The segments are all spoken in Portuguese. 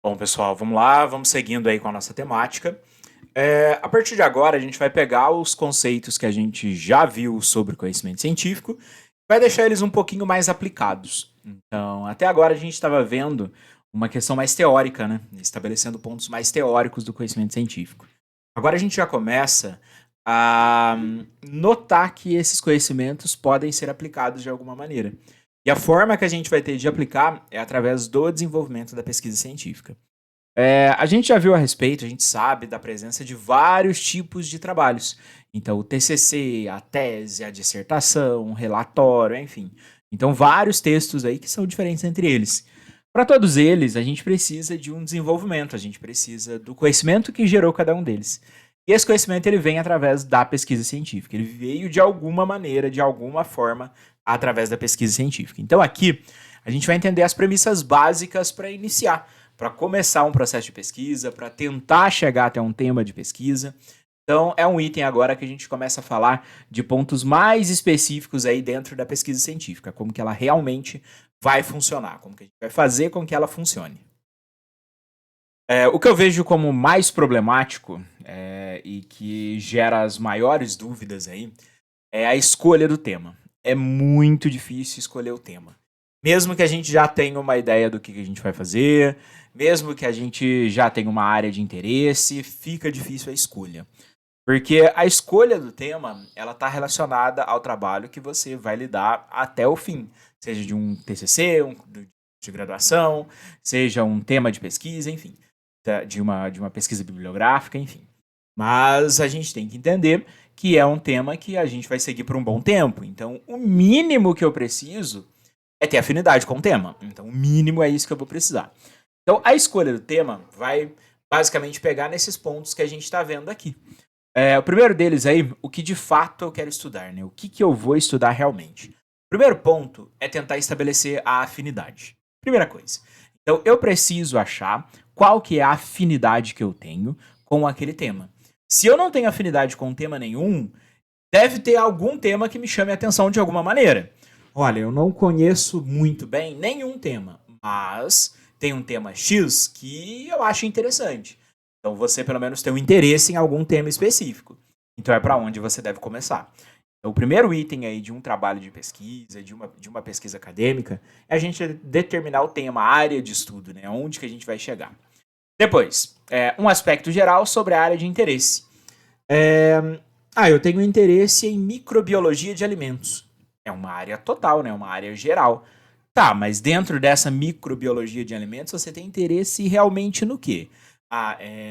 Bom, pessoal, vamos lá, vamos seguindo aí com a nossa temática. A partir de agora, a gente vai pegar os conceitos que a gente já viu sobre conhecimento científico, vai deixar eles um pouquinho mais aplicados. Então, até agora a gente estava vendo uma questão mais teórica, né? Estabelecendo pontos mais teóricos do conhecimento científico. Agora a gente já começa a notar que esses conhecimentos podem ser aplicados de alguma maneira. E a forma que a gente vai ter de aplicar é através do desenvolvimento da pesquisa científica. A gente já viu a respeito, a gente sabe da presença de vários tipos de trabalhos. Então, o TCC, a tese, a dissertação, o relatório, enfim. Então, vários textos aí que são diferentes entre eles. Para todos eles, a gente precisa de um desenvolvimento, a gente precisa do conhecimento que gerou cada um deles. E esse conhecimento ele vem através da pesquisa científica. Ele veio de alguma maneira, de alguma forma, através da pesquisa científica. Então, aqui, a gente vai entender as premissas básicas para iniciar, para começar um processo de pesquisa, para tentar chegar até um tema de pesquisa. Então, é um item agora que a gente começa a falar de pontos mais específicos aí dentro da pesquisa científica, como que ela realmente vai funcionar, como que a gente vai fazer com que ela funcione. O que eu vejo como mais problemático e que gera as maiores dúvidas aí é a escolha do tema. É muito difícil escolher o tema. Mesmo que a gente já tenha uma ideia do que a gente vai fazer, mesmo que a gente já tenha uma área de interesse, fica difícil a escolha. Porque a escolha do tema, ela está relacionada ao trabalho que você vai lidar até o fim. Seja de um TCC, de graduação, seja um tema de pesquisa, enfim. De uma pesquisa bibliográfica, enfim. Mas a gente tem que entender que é um tema que a gente vai seguir por um bom tempo. Então, o mínimo que eu preciso é ter afinidade com o tema. Então, o mínimo é isso que eu vou precisar. Então, a escolha do tema vai basicamente pegar nesses pontos que a gente está vendo aqui. O primeiro deles aí, o que de fato eu quero estudar, né? O que eu vou estudar realmente. O primeiro ponto é tentar estabelecer a afinidade. Primeira coisa. Então, eu preciso achar qual que é a afinidade que eu tenho com aquele tema. Se eu não tenho afinidade com tema nenhum, deve ter algum tema que me chame a atenção de alguma maneira. Olha, eu não conheço muito bem nenhum tema, mas tem um tema X que eu acho interessante. Então você pelo menos tem um interesse em algum tema específico. Então é para onde você deve começar. Então, o primeiro item aí de um trabalho de pesquisa, de uma pesquisa acadêmica, é a gente determinar o tema, a área de estudo, né? Onde que a gente vai chegar. Depois, um aspecto geral sobre a área de interesse. Eu tenho interesse em microbiologia de alimentos. É uma área total, né? Uma área geral. Tá, mas dentro dessa microbiologia de alimentos, você tem interesse realmente no quê?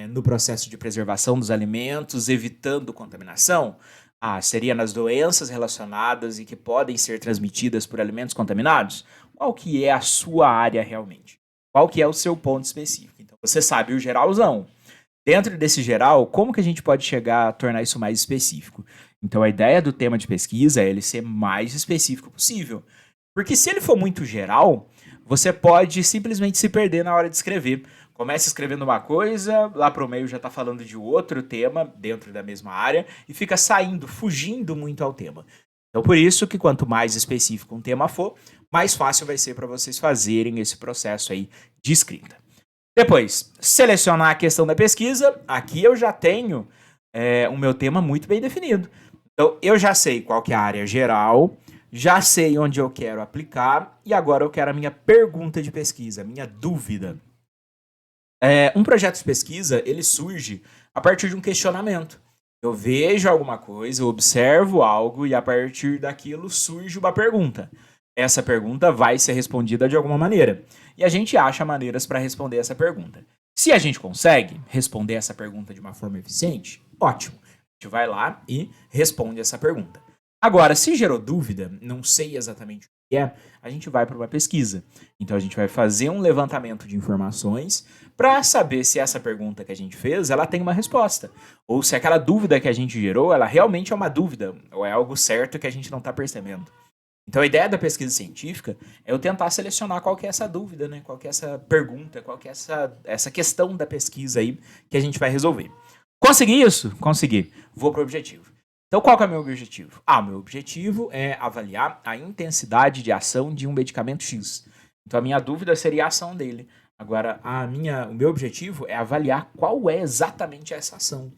No processo de preservação dos alimentos, evitando contaminação? Seria nas doenças relacionadas e que podem ser transmitidas por alimentos contaminados? Qual que é a sua área realmente? Qual que é o seu ponto específico? Então, você sabe o geralzão. Dentro desse geral, como que a gente pode chegar a tornar isso mais específico? Então, a ideia do tema de pesquisa é ele ser mais específico possível. Porque se ele for muito geral, você pode simplesmente se perder na hora de escrever. Começa escrevendo uma coisa, lá para o meio já está falando de outro tema dentro da mesma área e fica saindo, fugindo muito ao tema. Então, por isso que quanto mais específico um tema for, mais fácil vai ser para vocês fazerem esse processo aí de escrita. Depois, selecionar a questão da pesquisa. Aqui eu já tenho o meu tema muito bem definido. Então, eu já sei qual que é a área geral, já sei onde eu quero aplicar e agora eu quero a minha pergunta de pesquisa, a minha dúvida. Um projeto de pesquisa, ele surge a partir de um questionamento. Eu vejo alguma coisa, eu observo algo e a partir daquilo surge uma pergunta. Essa pergunta vai ser respondida de alguma maneira. E a gente acha maneiras para responder essa pergunta. Se a gente consegue responder essa pergunta de uma forma eficiente, ótimo. A gente vai lá e responde essa pergunta. Agora, se gerou dúvida, não sei exatamente o que é, a gente vai para uma pesquisa. Então a gente vai fazer um levantamento de informações para saber se essa pergunta que a gente fez, ela tem uma resposta. Ou se aquela dúvida que a gente gerou, ela realmente é uma dúvida, ou é algo certo que a gente não está percebendo. Então a ideia da pesquisa científica é eu tentar selecionar qual que é essa dúvida, né? Qual que é essa pergunta, qual que é essa questão da pesquisa aí que a gente vai resolver. Consegui isso? Consegui. Vou para o objetivo. Então qual que é o meu objetivo? Meu objetivo é avaliar a intensidade de ação de um medicamento X. Então a minha dúvida seria a ação dele. Agora, o meu objetivo é avaliar qual é exatamente essa ação.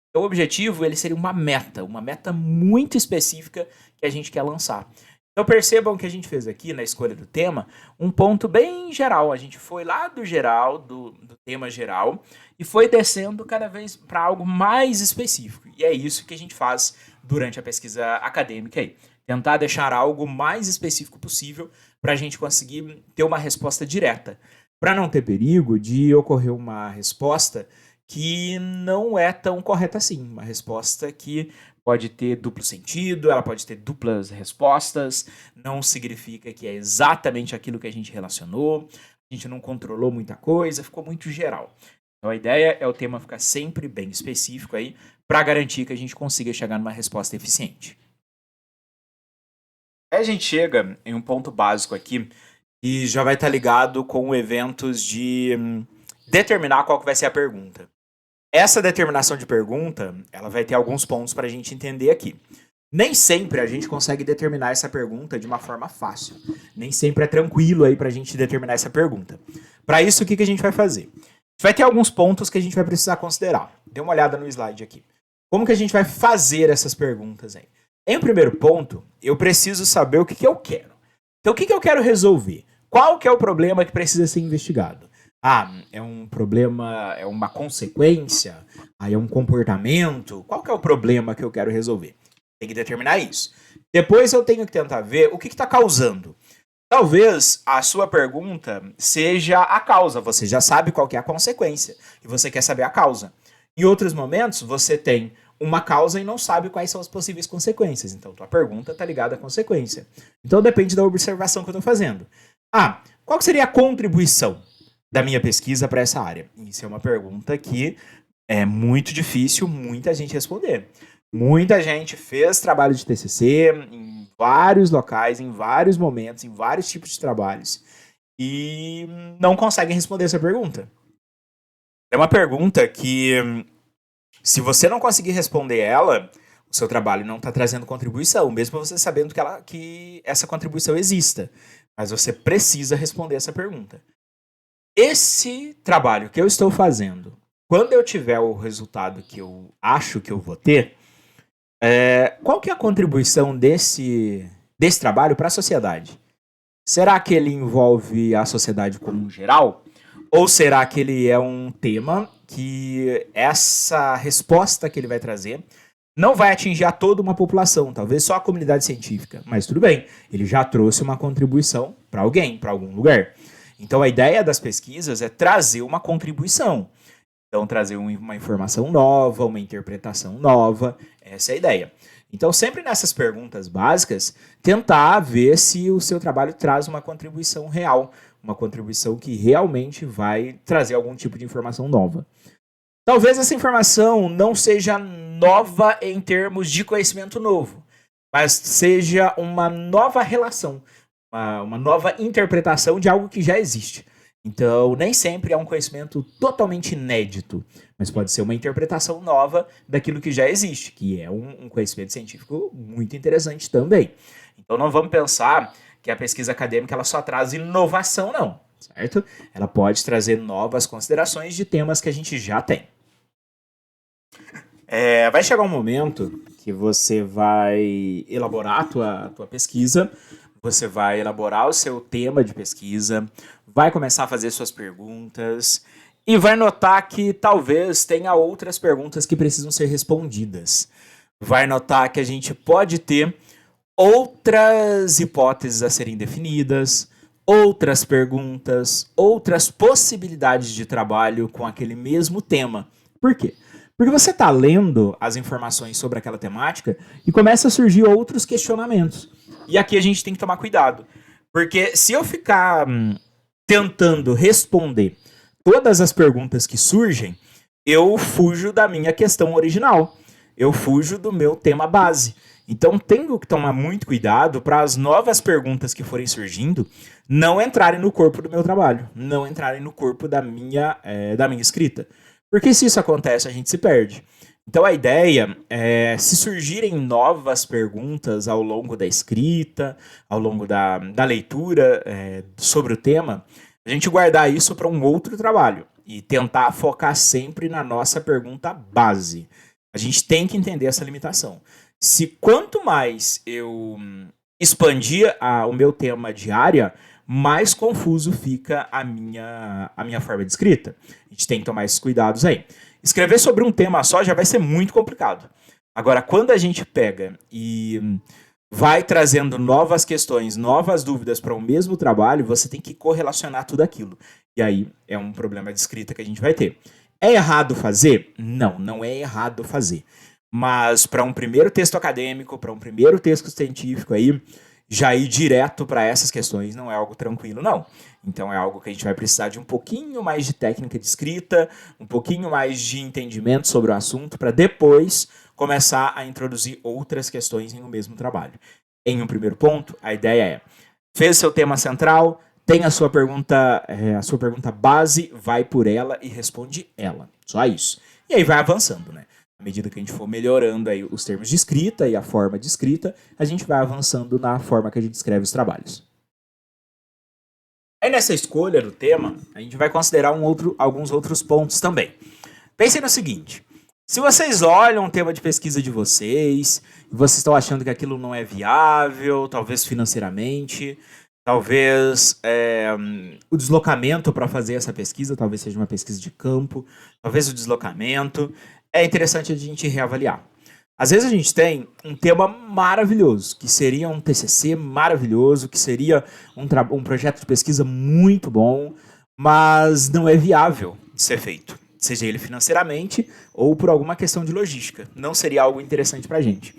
Então, o objetivo ele seria uma meta muito específica que a gente quer lançar. Então, percebam que a gente fez aqui na escolha do tema um ponto bem geral. A gente foi lá do geral, do tema geral, e foi descendo cada vez para algo mais específico. E é isso que a gente faz durante a pesquisa acadêmica aí. Tentar deixar algo mais específico possível para a gente conseguir ter uma resposta direta. Para não ter perigo de ocorrer uma resposta que não é tão correta assim. Uma resposta que pode ter duplo sentido, ela pode ter duplas respostas, não significa que é exatamente aquilo que a gente relacionou, a gente não controlou muita coisa, ficou muito geral. Então a ideia é o tema ficar sempre bem específico aí, para garantir que a gente consiga chegar numa resposta eficiente. Aí a gente chega em um ponto básico aqui, e já vai estar ligado com eventos de determinar qual que vai ser a pergunta. Essa determinação de pergunta, ela vai ter alguns pontos para a gente entender aqui. Nem sempre a gente consegue determinar essa pergunta de uma forma fácil. Nem sempre é tranquilo aí para a gente determinar essa pergunta. Para isso, o que a gente vai fazer? Vai ter alguns pontos que a gente vai precisar considerar. Dê uma olhada no slide aqui. Como que a gente vai fazer essas perguntas aí? Em primeiro ponto, eu preciso saber o que eu quero. Então, o que eu quero resolver? Qual que é o problema que precisa ser investigado? É um problema, é uma consequência? É um comportamento? Qual que é o problema que eu quero resolver? Tem que determinar isso. Depois eu tenho que tentar ver o que está causando. Talvez a sua pergunta seja a causa. Você já sabe qual que é a consequência e você quer saber a causa. Em outros momentos, você tem uma causa e não sabe quais são as possíveis consequências. Então, tua pergunta está ligada à consequência. Então, depende da observação que eu estou fazendo. Qual seria a contribuição da minha pesquisa para essa área? Isso é uma pergunta que é muito difícil muita gente responder. Muita gente fez trabalho de TCC em vários locais, em vários momentos, em vários tipos de trabalhos e não conseguem responder essa pergunta. É uma pergunta que, se você não conseguir responder ela, o seu trabalho não está trazendo contribuição, mesmo você sabendo que essa contribuição exista. Mas você precisa responder essa pergunta. Esse trabalho que eu estou fazendo, quando eu tiver o resultado que eu acho que eu vou ter, qual que é a contribuição desse trabalho para a sociedade? Será que ele envolve a sociedade como um geral? Ou será que ele é um tema que essa resposta que ele vai trazer não vai atingir a toda uma população, talvez só a comunidade científica, mas tudo bem, ele já trouxe uma contribuição para alguém, para algum lugar. Então a ideia das pesquisas é trazer uma contribuição. Então trazer uma informação nova, uma interpretação nova, essa é a ideia. Então sempre nessas perguntas básicas, tentar ver se o seu trabalho traz uma contribuição real, uma contribuição que realmente vai trazer algum tipo de informação nova. Talvez essa informação não seja nova em termos de conhecimento novo, mas seja uma nova relação, uma nova interpretação de algo que já existe. Então, nem sempre é um conhecimento totalmente inédito, mas pode ser uma interpretação nova daquilo que já existe, que é um conhecimento científico muito interessante também. Então, não vamos pensar que a pesquisa acadêmica ela só traz inovação, não, certo? Ela pode trazer novas considerações de temas que a gente já tem. Vai chegar um momento que você vai elaborar a tua pesquisa, você vai elaborar o seu tema de pesquisa, vai começar a fazer suas perguntas e vai notar que talvez tenha outras perguntas que precisam ser respondidas. Vai notar que a gente pode ter outras hipóteses a serem definidas, outras perguntas, outras possibilidades de trabalho com aquele mesmo tema. Por quê? Porque você está lendo as informações sobre aquela temática e começa a surgir outros questionamentos. E aqui a gente tem que tomar cuidado. Porque se eu ficar tentando responder todas as perguntas que surgem, eu fujo da minha questão original. Eu fujo do meu tema base. Então tenho que tomar muito cuidado para as novas perguntas que forem surgindo não entrarem no corpo do meu trabalho, não entrarem no corpo da minha escrita. Porque se isso acontece, a gente se perde. Então a ideia é, se surgirem novas perguntas ao longo da escrita, ao longo da leitura sobre o tema, A gente guardar isso para um outro trabalho e tentar focar sempre na nossa pergunta base. A gente tem que entender essa limitação. Se quanto mais eu expandir o meu tema de área, mais confuso fica a minha forma de escrita. A gente tem que tomar esses cuidados aí. Escrever sobre um tema só já vai ser muito complicado. Agora, quando a gente pega e vai trazendo novas questões, novas dúvidas para o mesmo trabalho, você tem que correlacionar tudo aquilo. E aí é um problema de escrita que a gente vai ter. É errado fazer? Não, não é errado fazer. Mas para um primeiro texto acadêmico, para um primeiro texto científico aí, já ir direto para essas questões não é algo tranquilo, não. Então é algo que a gente vai precisar de um pouquinho mais de técnica de escrita, um pouquinho mais de entendimento sobre o assunto, para depois começar a introduzir outras questões no mesmo trabalho. Em um primeiro ponto, a ideia é, fez seu tema central, tem a sua pergunta base, vai por ela e responde ela. Só isso. E aí vai avançando, né? À medida que a gente for melhorando aí os termos de escrita e a forma de escrita, a gente vai avançando na forma que a gente escreve os trabalhos. Aí nessa escolha do tema, a gente vai considerar alguns outros pontos também. Pensem no seguinte, se vocês olham o tema de pesquisa de vocês, e vocês estão achando que aquilo não é viável, talvez financeiramente, talvez o deslocamento para fazer essa pesquisa, talvez seja uma pesquisa de campo, talvez o deslocamento, é interessante a gente reavaliar. Às vezes a gente tem um tema maravilhoso, que seria um TCC maravilhoso, que seria um projeto de pesquisa muito bom, mas não é viável de ser feito, seja ele financeiramente ou por alguma questão de logística. Não seria algo interessante para a gente.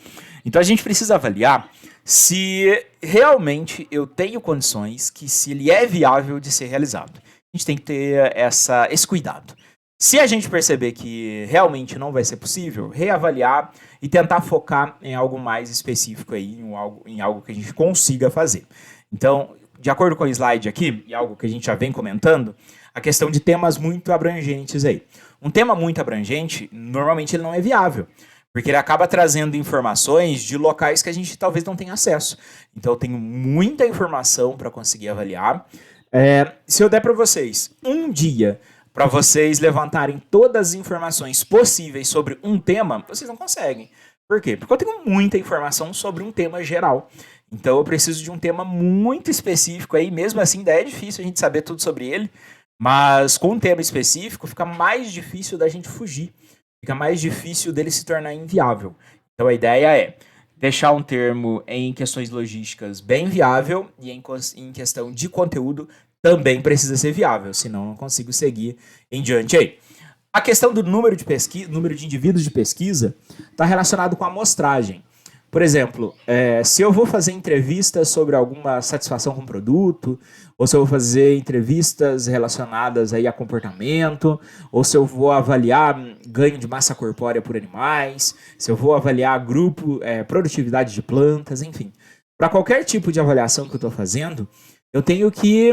Então a gente precisa avaliar se realmente eu tenho condições, que se ele é viável de ser realizado. A gente tem que ter esse cuidado. Se a gente perceber que realmente não vai ser possível, reavaliar e tentar focar em algo mais específico aí, em algo que a gente consiga fazer. Então, de acordo com o slide aqui, e algo que a gente já vem comentando, a questão de temas muito abrangentes aí. Um tema muito abrangente, normalmente ele não é viável, porque ele acaba trazendo informações de locais que a gente talvez não tenha acesso. Então, eu tenho muita informação para conseguir avaliar. Se eu der para vocês um dia para vocês levantarem todas as informações possíveis sobre um tema, vocês não conseguem. Por quê? Porque eu tenho muita informação sobre um tema geral. Então eu preciso de um tema muito específico aí, mesmo assim ainda é difícil a gente saber tudo sobre ele, mas com um tema específico fica mais difícil da gente fugir, fica mais difícil dele se tornar inviável. Então a ideia é deixar um termo em questões logísticas bem viável e em questão de conteúdo também precisa ser viável, senão não consigo seguir em diante aí. A questão do número de indivíduos de pesquisa está relacionado com a amostragem. Por exemplo, se eu vou fazer entrevistas sobre alguma satisfação com o produto, ou se eu vou fazer entrevistas relacionadas aí a comportamento, ou se eu vou avaliar ganho de massa corpórea por animais, se eu vou avaliar produtividade de plantas, enfim. Para qualquer tipo de avaliação que eu estou fazendo, eu tenho que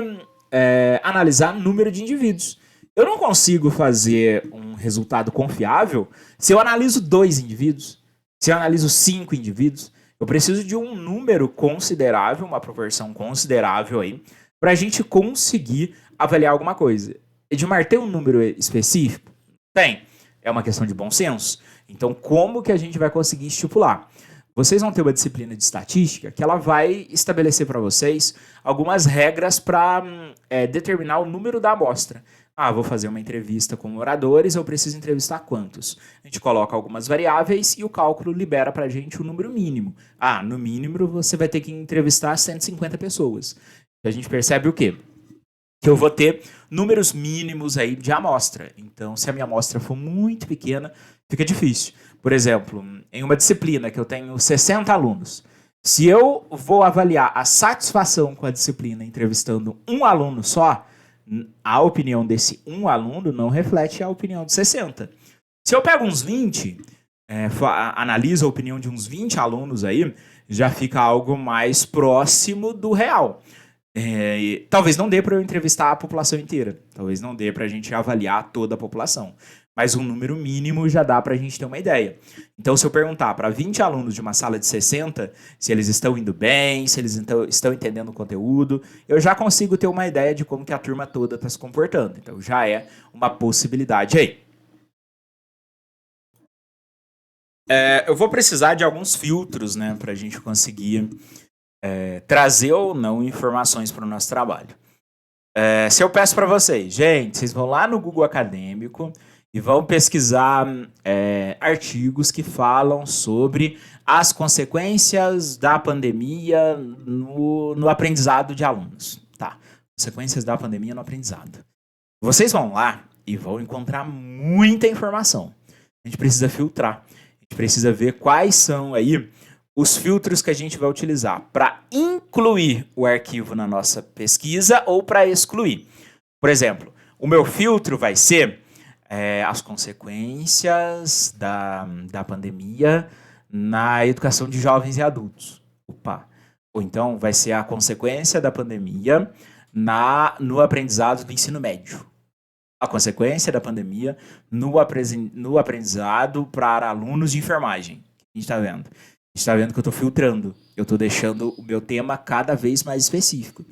analisar número de indivíduos. Eu não consigo fazer um resultado confiável se eu analiso 2 indivíduos, se eu analiso 5 indivíduos. Eu preciso de um número considerável, uma proporção considerável aí, para a gente conseguir avaliar alguma coisa. Edmar, tem um número específico? Tem. É uma questão de bom senso. Então, como que a gente vai conseguir estipular? Vocês vão ter uma disciplina de estatística que ela vai estabelecer para vocês algumas regras para determinar o número da amostra. Vou fazer uma entrevista com oradores, eu preciso entrevistar quantos? A gente coloca algumas variáveis e o cálculo libera para a gente o número mínimo. No mínimo você vai ter que entrevistar 150 pessoas. A gente percebe o quê? Que eu vou ter números mínimos aí de amostra. Então, se a minha amostra for muito pequena, fica difícil. Por exemplo, em uma disciplina que eu tenho 60 alunos, se eu vou avaliar a satisfação com a disciplina entrevistando um aluno só, a opinião desse um aluno não reflete a opinião de 60. Se eu pego uns 20, analiso a opinião de uns 20 alunos aí, já fica algo mais próximo do real. E talvez não dê para eu entrevistar a população inteira. Talvez não dê para a gente avaliar toda a população. Mas um número mínimo já dá para a gente ter uma ideia. Então, se eu perguntar para 20 alunos de uma sala de 60 se eles estão indo bem, se eles estão entendendo o conteúdo, eu já consigo ter uma ideia de como que a turma toda está se comportando. Então, já é uma possibilidade aí. Eu vou precisar de alguns filtros, né, para a gente conseguir trazer ou não informações para o nosso trabalho. Se eu peço para vocês, gente, vocês vão lá no Google Acadêmico e vão pesquisar artigos que falam sobre as consequências da pandemia no aprendizado de alunos. Tá, consequências da pandemia no aprendizado. Vocês vão lá e vão encontrar muita informação. A gente precisa filtrar. A gente precisa ver quais são aí os filtros que a gente vai utilizar para incluir o arquivo na nossa pesquisa ou para excluir. Por exemplo, o meu filtro vai ser as consequências da pandemia na educação de jovens e adultos. Ou então vai ser a consequência da pandemia no aprendizado do ensino médio. A consequência da pandemia no aprendizado para alunos de enfermagem. A gente está vendo. A gente está vendo que eu estou filtrando. Eu estou deixando o meu tema cada vez mais específico.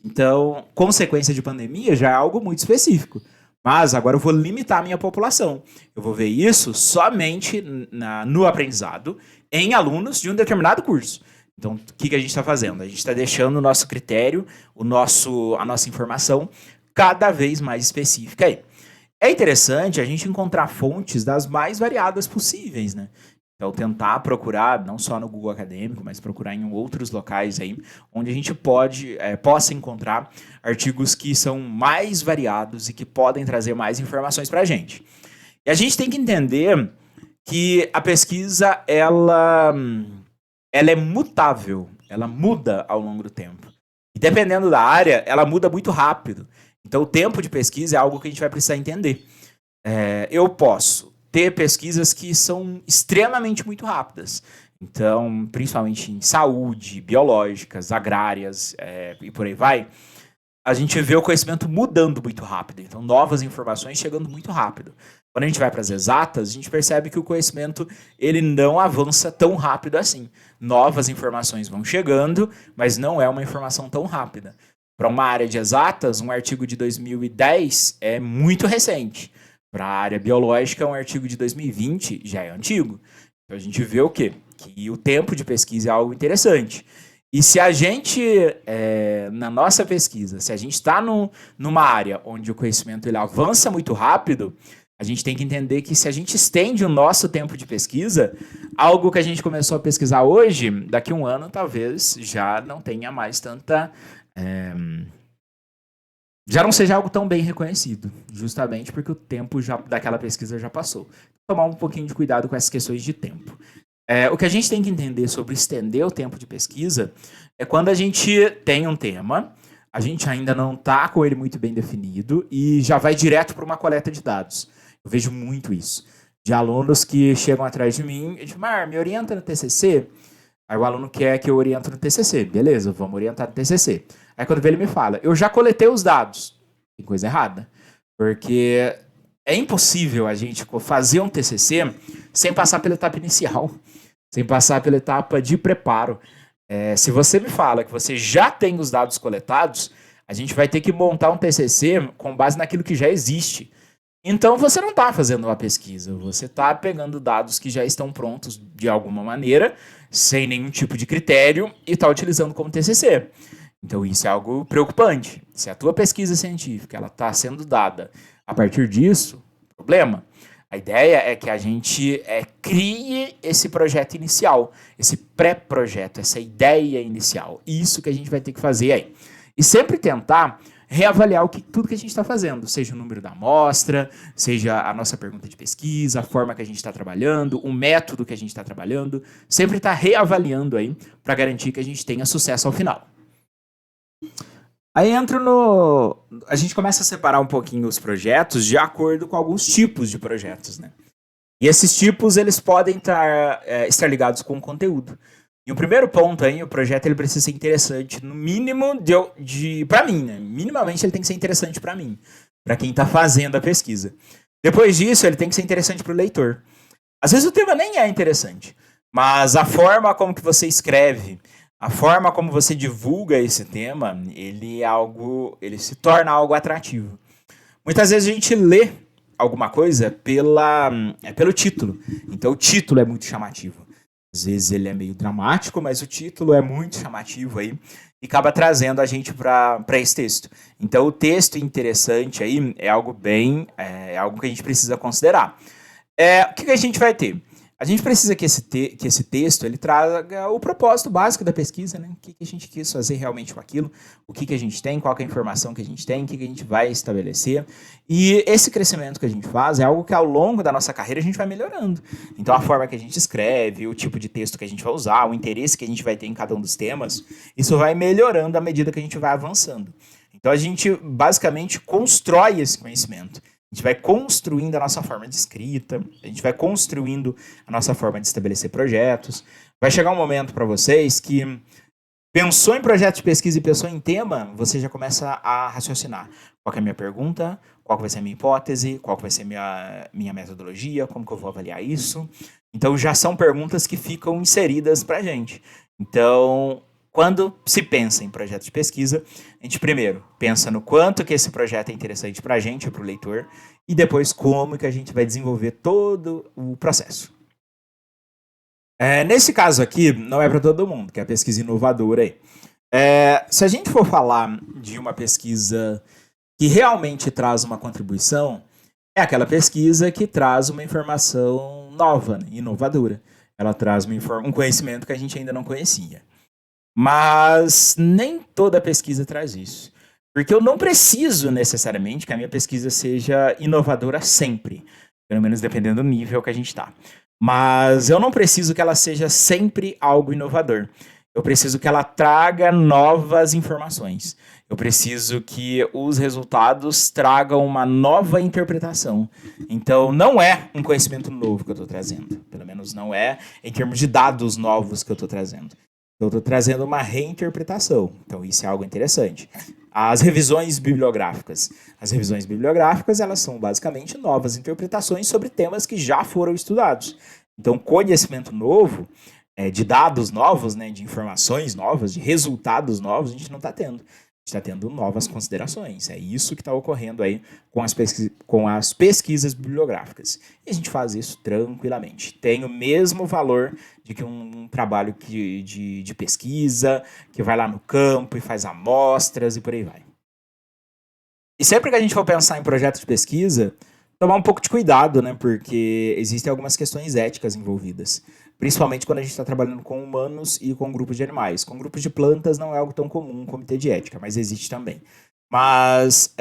Então, consequência de pandemia já é algo muito específico. Mas agora eu vou limitar a minha população. Eu vou ver isso somente no aprendizado em alunos de um determinado curso. Então, o que a gente está fazendo? A gente está deixando o nosso critério, a nossa informação cada vez mais específica aí. É interessante a gente encontrar fontes das mais variadas possíveis, né? Então, tentar procurar, não só no Google Acadêmico, mas procurar em outros locais aí, onde a gente possa encontrar artigos que são mais variados e que podem trazer mais informações para a gente. E a gente tem que entender que a pesquisa, ela é mutável, ela muda ao longo do tempo. E dependendo da área, ela muda muito rápido. Então, o tempo de pesquisa é algo que a gente vai precisar entender. Eu posso ter pesquisas que são extremamente muito rápidas. Então, principalmente em saúde, biológicas, agrárias e por aí vai, a gente vê o conhecimento mudando muito rápido. Então, novas informações chegando muito rápido. Quando a gente vai para as exatas, a gente percebe que o conhecimento ele não avança tão rápido assim. Novas informações vão chegando, mas não é uma informação tão rápida. Para uma área de exatas, um artigo de 2010 é muito recente. Para a área biológica, um artigo de 2020 já é antigo. Então a gente vê o quê? Que o tempo de pesquisa é algo interessante. E se a gente, na nossa pesquisa, se a gente está numa área onde o conhecimento ele avança muito rápido, a gente tem que entender que se a gente estende o nosso tempo de pesquisa, algo que a gente começou a pesquisar hoje, daqui a um ano talvez já não tenha mais tanta... já não seja algo tão bem reconhecido, justamente porque o tempo daquela pesquisa já passou. Tomar um pouquinho de cuidado com essas questões de tempo. O que a gente tem que entender sobre estender o tempo de pesquisa é quando a gente tem um tema, a gente ainda não está com ele muito bem definido e já vai direto para uma coleta de dados. Eu vejo muito isso. De alunos que chegam atrás de mim e dizem, Mar, me orienta no TCC? Aí o aluno quer que eu oriente no TCC. Beleza, vamos orientar no TCC. Aí quando ele me fala, eu já coletei os dados. Tem coisa errada. Porque é impossível a gente fazer um TCC sem passar pela etapa inicial. Sem passar pela etapa de preparo. Se você me fala que você já tem os dados coletados, a gente vai ter que montar um TCC com base naquilo que já existe. Então você não está fazendo uma pesquisa, você está pegando dados que já estão prontos de alguma maneira, sem nenhum tipo de critério, e está utilizando como TCC. Então isso é algo preocupante. Se a tua pesquisa científica está sendo dada a partir disso, problema. A ideia é que a gente crie esse projeto inicial, esse pré-projeto, essa ideia inicial. Isso que a gente vai ter que fazer aí. E sempre tentar reavaliar tudo que a gente está fazendo, seja o número da amostra, seja a nossa pergunta de pesquisa, a forma que a gente está trabalhando, o método que a gente está trabalhando, sempre está reavaliando aí para garantir que a gente tenha sucesso ao final. Aí a gente começa a separar um pouquinho os projetos de acordo com alguns tipos de projetos, né? E esses tipos, eles podem estar ligados com o conteúdo. E o primeiro ponto aí, o projeto ele precisa ser interessante, no mínimo para mim, né? Minimamente ele tem que ser interessante para mim, para quem está fazendo a pesquisa. Depois disso, ele tem que ser interessante para o leitor. Às vezes o tema nem é interessante, mas a forma como que você escreve, a forma como você divulga esse tema, ele se torna algo atrativo. Muitas vezes a gente lê alguma coisa pelo título. Então o título é muito chamativo. Às vezes ele é meio dramático, mas o título é muito chamativo aí e acaba trazendo a gente para esse texto. Então o texto interessante aí é algo algo que a gente precisa considerar. O que a gente vai ter? A gente precisa que esse texto ele traga o propósito básico da pesquisa, né? O que a gente quis fazer realmente com aquilo, o que a gente tem, qual é a informação que a gente tem, o que a gente vai estabelecer. E esse crescimento que a gente faz é algo que ao longo da nossa carreira a gente vai melhorando. Então a forma que a gente escreve, o tipo de texto que a gente vai usar, o interesse que a gente vai ter em cada um dos temas, isso vai melhorando à medida que a gente vai avançando. Então a gente basicamente constrói esse conhecimento. A gente vai construindo a nossa forma de escrita, a gente vai construindo a nossa forma de estabelecer projetos. Vai chegar um momento para vocês que pensou em projeto de pesquisa e pensou em tema, você já começa a raciocinar. Qual é a minha pergunta? Qual vai ser a minha hipótese? Qual vai ser a minha metodologia? Como que eu vou avaliar isso? Então já são perguntas que ficam inseridas para a gente. Então, quando se pensa em projeto de pesquisa, a gente primeiro pensa no quanto que esse projeto é interessante para a gente, para o leitor, e depois como que a gente vai desenvolver todo o processo. Nesse caso aqui, não é para todo mundo, que é a pesquisa inovadora aí. Se a gente for falar de uma pesquisa que realmente traz uma contribuição, é aquela pesquisa que traz uma informação nova, né, inovadora. Ela traz um conhecimento que a gente ainda não conhecia. Mas nem toda pesquisa traz isso. Porque eu não preciso necessariamente que a minha pesquisa seja inovadora sempre. Pelo menos dependendo do nível que a gente está. Mas eu não preciso que ela seja sempre algo inovador. Eu preciso que ela traga novas informações. Eu preciso que os resultados tragam uma nova interpretação. Então, não é um conhecimento novo que eu estou trazendo. Pelo menos não é em termos de dados novos que eu estou trazendo. Eu estou trazendo uma reinterpretação. Então, isso é algo interessante. As revisões bibliográficas. As revisões bibliográficas, elas são basicamente novas interpretações sobre temas que já foram estudados. Então, conhecimento novo, de dados novos, né, de informações novas, de resultados novos, a gente não está tendo. A gente está tendo novas considerações. É isso que está ocorrendo aí com as pesquisas bibliográficas. E a gente faz isso tranquilamente. Tem o mesmo valor de que um trabalho de pesquisa, que vai lá no campo e faz amostras e por aí vai. E sempre que a gente for pensar em projetos de pesquisa, tomar um pouco de cuidado, né? Porque existem algumas questões éticas envolvidas. Principalmente quando a gente está trabalhando com humanos e com grupos de animais. Com grupos de plantas não é algo tão comum, um comitê de ética, mas existe também. Mas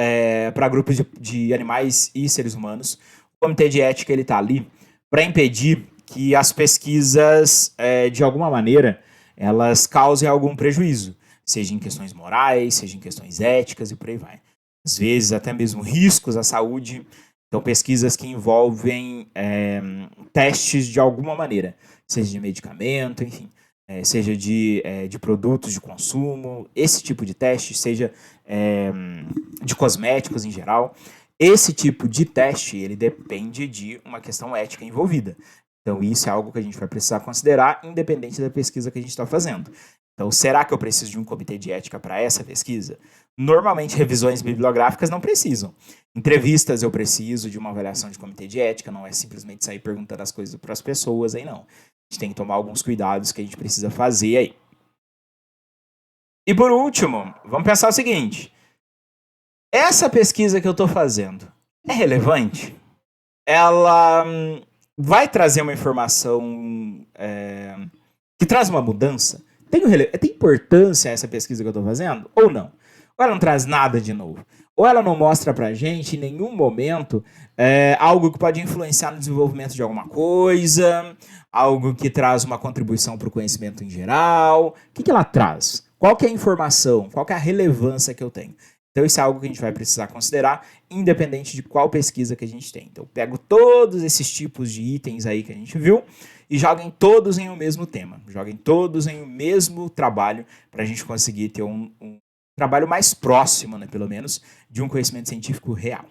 para grupos de animais e seres humanos, o comitê de ética ele está ali para impedir que as pesquisas, de alguma maneira, elas causem algum prejuízo. Seja em questões morais, seja em questões éticas e por aí vai. Às vezes até mesmo riscos à saúde. Então pesquisas que envolvem testes de alguma maneira. Seja de medicamento, enfim, seja de produtos de consumo, esse tipo de teste, seja de cosméticos em geral. Esse tipo de teste, ele depende de uma questão ética envolvida. Então, isso é algo que a gente vai precisar considerar, independente da pesquisa que a gente está fazendo. Então, será que eu preciso de um comitê de ética para essa pesquisa? Normalmente, revisões bibliográficas não precisam. Entrevistas eu preciso de uma avaliação de comitê de ética, não é simplesmente sair perguntando as coisas para as pessoas aí, não. A gente tem que tomar alguns cuidados que a gente precisa fazer aí. E por último, vamos pensar o seguinte. Essa pesquisa que eu estou fazendo é relevante? Ela vai trazer uma informação que traz uma mudança? Tem importância essa pesquisa que eu estou fazendo? Ou não? Ou ela não traz nada de novo? Ou ela não mostra pra gente em nenhum momento algo que pode influenciar no desenvolvimento de alguma coisa, algo que traz uma contribuição para o conhecimento em geral? O que ela traz? Qual que é a informação? Qual que é a relevância que eu tenho? Então isso é algo que a gente vai precisar considerar, independente de qual pesquisa que a gente tem. Então eu pego todos esses tipos de itens aí que a gente viu e joguem todos em o mesmo tema. Joguem todos em o mesmo trabalho para a gente conseguir ter um trabalho mais próximo, né, pelo menos, de um conhecimento científico real.